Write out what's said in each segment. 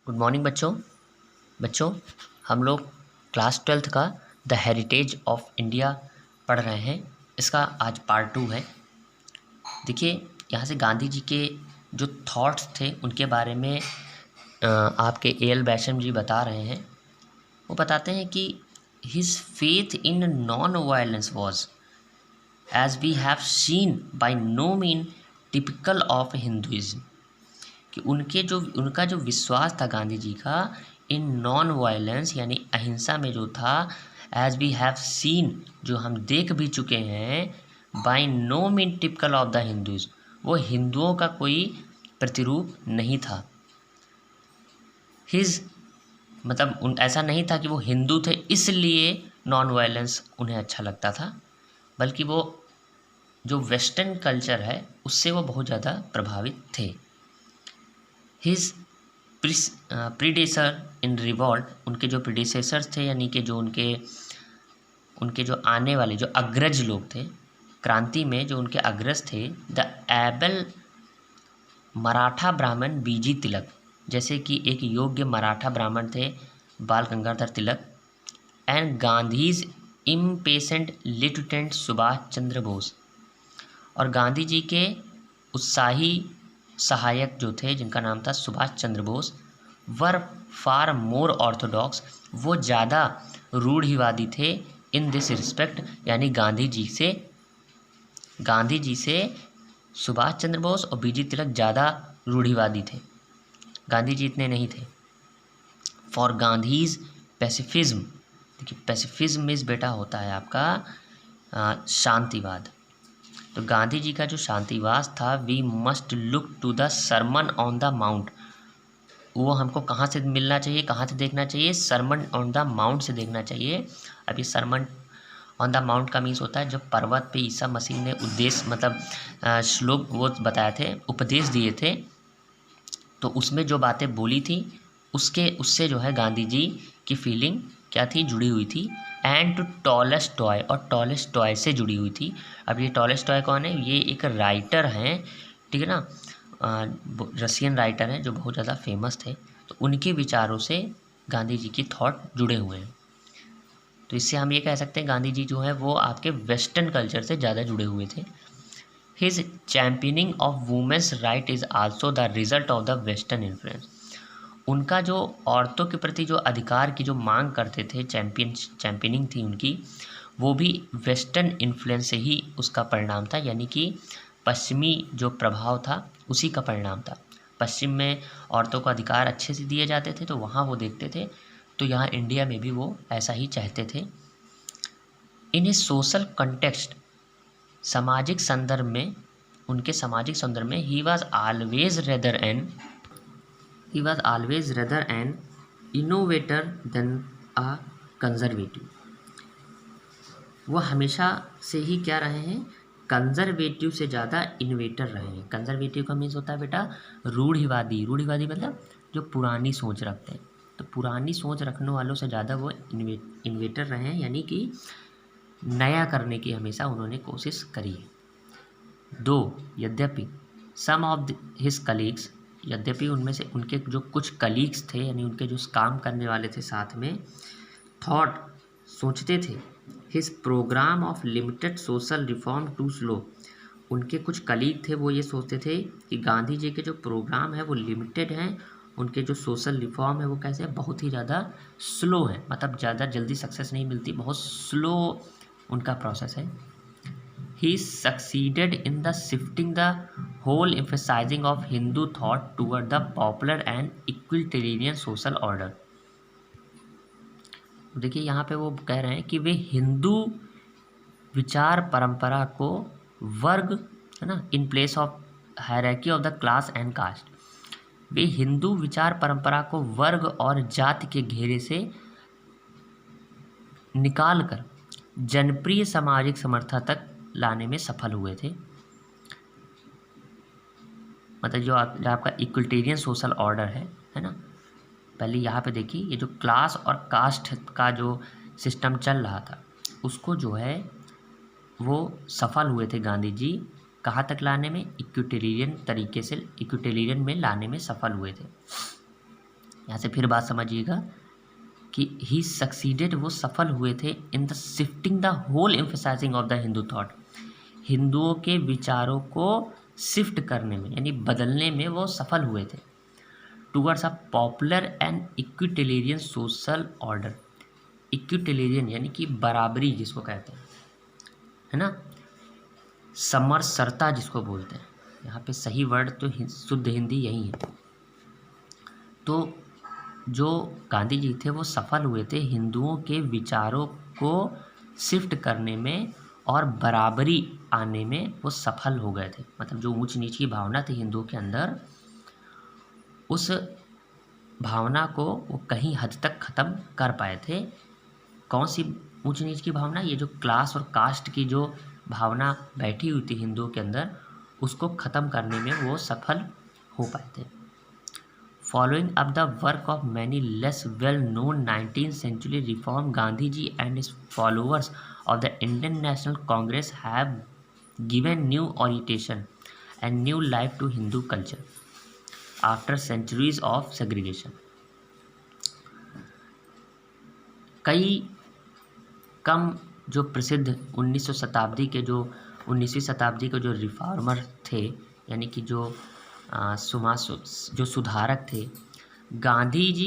Good morning बच्चों। बच्चों, हम लोग क्लास 12th का द हेरिटेज ऑफ इंडिया पढ़ रहे हैं। इसका आज पार्ट 2 है। देखिए, यहाँ से गांधी जी के जो थॉट्स थे उनके बारे में आपके A.L. बैशम जी बता रहे हैं। वो बताते हैं कि his faith in non violence was as we have seen by no mean typical of Hinduism, कि उनका जो विश्वास था गांधी जी का इन नॉन वायलेंस यानी अहिंसा में जो था, एज वी हैव सीन जो हम देख भी चुके हैं, by no mean typical of the Hindus, वो हिंदुओं का कोई प्रतिरूप नहीं था। हिज मतलब ऐसा नहीं था कि वो हिंदू थे इसलिए नॉन वायलेंस उन्हें अच्छा लगता था, बल्कि वो जो वेस्टर्न कल्चर है उससे वो बहुत ज़्यादा प्रभावित थे। हिज प्रीडेसर इन रिवॉल्ट, उनके जो प्रीडेसेसर्स थे यानी कि जो उनके जो आने वाले जो अग्रज लोग थे क्रांति में, जो उनके अग्रज थे, द एबल मराठा ब्राह्मण बीजी तिलक, जैसे कि एक योग्य मराठा ब्राह्मण थे बाल गंगाधर तिलक, एंड गांधीज इम्पेशेंट लिeutenant सुभाष चंद्र बोस, और गांधी जी के उत्साही सहायक जो थे जिनका नाम था सुभाष चंद्र बोस, वर फार मोर ऑर्थोडॉक्स, वो ज़्यादा रूढ़िवादी थे इन दिस रिस्पेक्ट, यानी गांधी जी से सुभाष चंद्र बोस और बीजी तिलक ज़्यादा रूढ़िवादी थे, गांधी जी इतने नहीं थे। फॉर गांधीज पैसिफिज्म, देखिए पैसिफिज्म मीन्स बेटा होता है आपका शांतिवाद। तो गांधी जी का जो शांतिवाद था, we must look to the Sermon on the Mount, वो हमको कहाँ से मिलना चाहिए, कहाँ से देखना चाहिए, सरमन ऑन द माउंट से देखना चाहिए। अभी सरमन ऑन द माउंट का मीन्स होता है जब पर्वत पे ईसा मसीह ने श्लोक वो बताए थे, उपदेश दिए थे, तो उसमें जो बातें बोली थी उससे जो है गांधी जी की फीलिंग क्या थी, जुड़ी हुई थी। एंड टू टॉलस्टॉय, और टॉलस्टॉय से जुड़ी हुई थी। अब ये टॉलस्टॉय कौन है? ये एक राइटर हैं, ठीक है ना, रशियन राइटर हैं जो बहुत ज़्यादा फेमस थे। तो उनके विचारों से गांधी जी की थॉट जुड़े हुए हैं। तो इससे हम ये कह सकते हैं गांधी जी जो है वो आपके वेस्टर्न कल्चर से ज़्यादा जुड़े हुए थे। His championing of women's right is also the result of the western influence, उनका जो औरतों के प्रति जो अधिकार की जो मांग करते थे, चैम्पियनिंग थी उनकी, वो भी वेस्टर्न इन्फ्लुएंस से ही उसका परिणाम था, यानी कि पश्चिमी जो प्रभाव था उसी का परिणाम था। पश्चिम में औरतों को अधिकार अच्छे से दिए जाते थे तो वहाँ वो देखते थे, तो यहाँ इंडिया में भी वो ऐसा ही चाहते थे। इन ए सोशल कंटेक्स्ट, सामाजिक संदर्भ में, उनके सामाजिक संदर्भ में, he was always rather an innovator than a conservative, वो हमेशा से ही क्या रहे हैं, कंजर्वेटिव से ज़्यादा इनोवेटर रहे हैं। कंजर्वेटिव का मीन्स होता है बेटा रूढ़िवादी, रूढ़िवादी मतलब जो पुरानी सोच रखते हैं। तो पुरानी सोच रखने वालों से ज़्यादा वो इनोवेटर रहे हैं, यानी कि नया करने की हमेशा उन्होंने कोशिश करी है। दो यद्यपि सम ऑफ हिज कलीग्स, यद्यपि उनमें से उनके जो कुछ कलीग्स थे यानी उनके जो काम करने वाले थे साथ में, थॉट सोचते थे, his programme of limited social reform to slow, उनके कुछ कलीग थे वो ये सोचते थे कि गांधी जी के जो प्रोग्राम है वो लिमिटेड हैं, उनके जो सोशल रिफॉर्म है वो कैसे है, बहुत ही ज़्यादा स्लो है, मतलब ज़्यादा जल्दी सक्सेस नहीं मिलती, बहुत स्लो उनका प्रोसेस है। He succeeded in the shifting the whole emphasizing of Hindu thought toward the popular and equalitarian social order। देखिए यहाँ पे वो कह रहे हैं कि वे हिंदू विचार परंपरा को वर्ग, है ना, in place of hierarchy of the class and caste, वे हिंदू विचार परंपरा को वर्ग और जाति के घेरे से निकालकर जनप्रिय सामाजिक समर्था तक लाने में सफल हुए थे। मतलब जो आपका इक्वलिटेरियन सोशल ऑर्डर है ना, पहले यहाँ पे देखिए ये जो क्लास और कास्ट का जो सिस्टम चल रहा था उसको जो है वो सफल हुए थे गांधी जी, कहाँ तक लाने में, इक्विटेरियन तरीके से, इक्विटेरियन में लाने में सफल हुए थे। यहाँ से फिर बात समझिएगा कि ही सक्सीडेड, वो सफल हुए थे in the shifting the whole emphasising of the Hindu thought, हिंदुओं के विचारों को शिफ्ट करने में यानी बदलने में वो सफल हुए थे, towards a popular and equitarian social order. Equitarian यानी कि बराबरी जिसको कहते हैं, है ना, समरसता जिसको बोलते हैं, यहाँ पे सही वर्ड तो शुद्ध हिंदी यही है। तो जो गांधी जी थे वो सफल हुए थे हिंदुओं के विचारों को शिफ्ट करने में और बराबरी आने में वो सफल हो गए थे। मतलब जो ऊंच नीच की भावना थी हिंदुओं के अंदर, उस भावना को वो कहीं हद तक ख़त्म कर पाए थे। कौन सी ऊंच नीच की भावना? ये जो क्लास और कास्ट की जो भावना बैठी हुई थी हिंदुओं के अंदर, उसको ख़त्म करने में वो सफल हो पाए थे। Following up the work of many less well-known 19th century reform, Gandhi ji and his followers of the Indian National Congress have given new orientation and new life to Hindu culture after centuries of segregation. कई कम जो प्रसिद्ध 19वीं शताब्दी के जो reformer थे, यानी कि जो जो सुधारक थे, Gandhi ji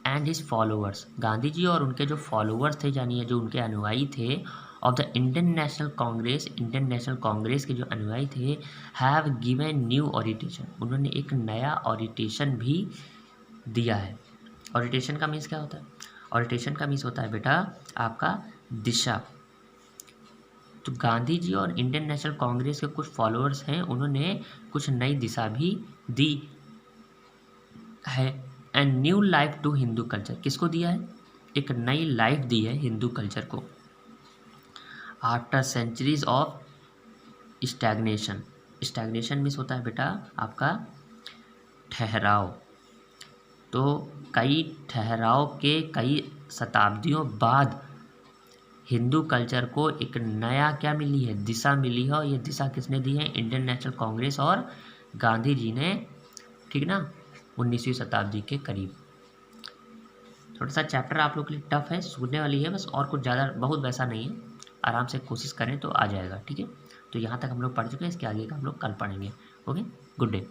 and his followers, Gandhi ji और उनके जो फॉलोअर्स थे यानी जो उनके अनुयायी थे, of the Indian national Congress, Indian national Congress के जो अनुयायी थे, हैव गिवन न्यू ओरिएंटेशन, उन्होंने एक नया ओरिएंटेशन भी दिया है। ओरिएंटेशन का मीन्स क्या होता है? ओरिएंटेशन का मीन्स होता है बेटा आपका दिशा। तो गांधी जी और इंडियन नेशनल कांग्रेस के कुछ फॉलोअर्स हैं, उन्होंने कुछ नई दिशा भी दी है। And new life to Hindu culture, किसको दिया है? एक नई लाइफ दी है हिंदू कल्चर को। After centuries of stagnation, stagnation means होता है बेटा आपका ठहराव। तो कई ठहराव के कई शताब्दियों बाद हिंदू कल्चर को एक नया क्या मिली है? दिशा मिली है। और ये दिशा किसने दी है? इंडियन नेशनल कांग्रेस और गांधी जी ने, ठीक ना, 19वीं शताब्दी के करीब। थोड़ा सा चैप्टर आप लोग के लिए टफ है, सुनने वाली है बस, और कुछ ज़्यादा बहुत वैसा नहीं है। आराम से कोशिश करें तो आ जाएगा, ठीक है। तो यहाँ तक हम लोग पढ़ चुके हैं, इसके आगे का हम लोग कल पढ़ेंगे। Okay, good day.